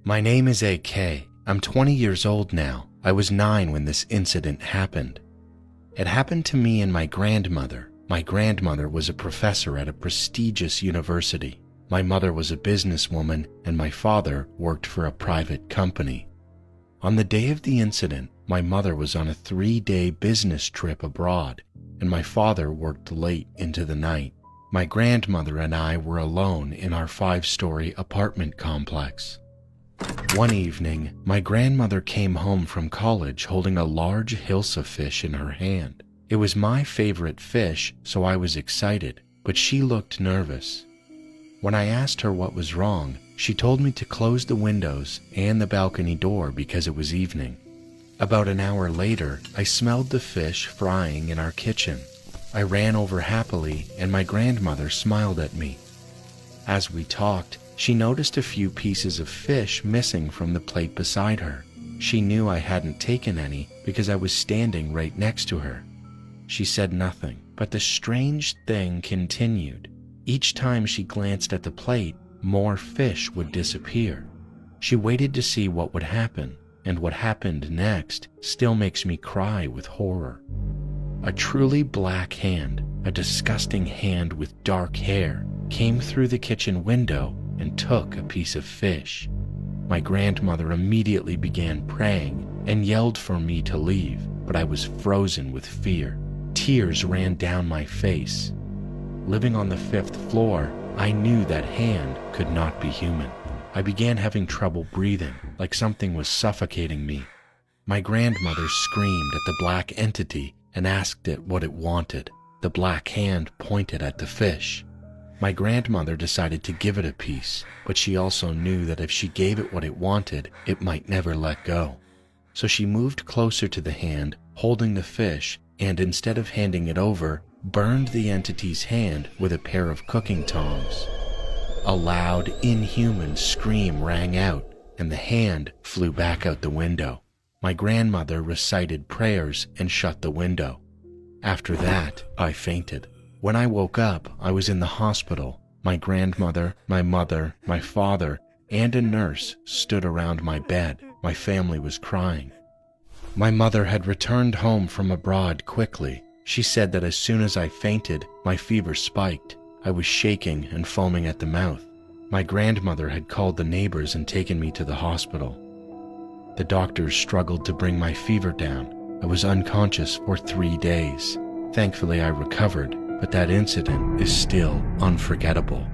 My name is AK. I'm 20 years old now. I was 9 when this incident happened. It happened to me and my grandmother. My grandmother was a professor at a prestigious university. My mother was a businesswoman and my father worked for a private company. On the day of the incident, my mother was on a 3-day business trip abroad and my father worked late into the night. My grandmother and I were alone in our 5-story apartment complex. One evening, my grandmother came home from college holding a large hilsa fish in her hand. It was my favorite fish, so I was excited, but she looked nervous. When I asked her what was wrong, she told me to close the windows and the balcony door because it was evening. About an hour later, I smelled the fish frying in our kitchen. I ran over happily and my grandmother smiled at me. As we talked, she noticed a few pieces of fish missing from the plate beside her. She knew I hadn't taken any because I was standing right next to her. She said nothing, but the strange thing continued. Each time she glanced at the plate, more fish would disappear. She waited to see what would happen, and what happened next still makes me cry with horror. A truly black hand, a disgusting hand with dark hair, came through the kitchen window and took a piece of fish. My grandmother immediately began praying and yelled for me to leave, but I was frozen with fear. Tears ran down my face. Living on the 5th floor, I knew that hand could not be human. I began having trouble breathing, like something was suffocating me. My grandmother screamed at the black entity and asked it what it wanted. The black hand pointed at the fish. My grandmother decided to give it a piece, but she also knew that if she gave it what it wanted, it might never let go. So she moved closer to the hand, holding the fish, and instead of handing it over, burned the entity's hand with a pair of cooking tongs. A loud, inhuman scream rang out, and the hand flew back out the window. My grandmother recited prayers and shut the window. After that, I fainted. When I woke up, I was in the hospital. My grandmother, my mother, my father, and a nurse stood around my bed. My family was crying. My mother had returned home from abroad quickly. She said that as soon as I fainted, my fever spiked. I was shaking and foaming at the mouth. My grandmother had called the neighbors and taken me to the hospital. The doctors struggled to bring my fever down. I was unconscious for 3 days. Thankfully, I recovered, but that incident is still unforgettable.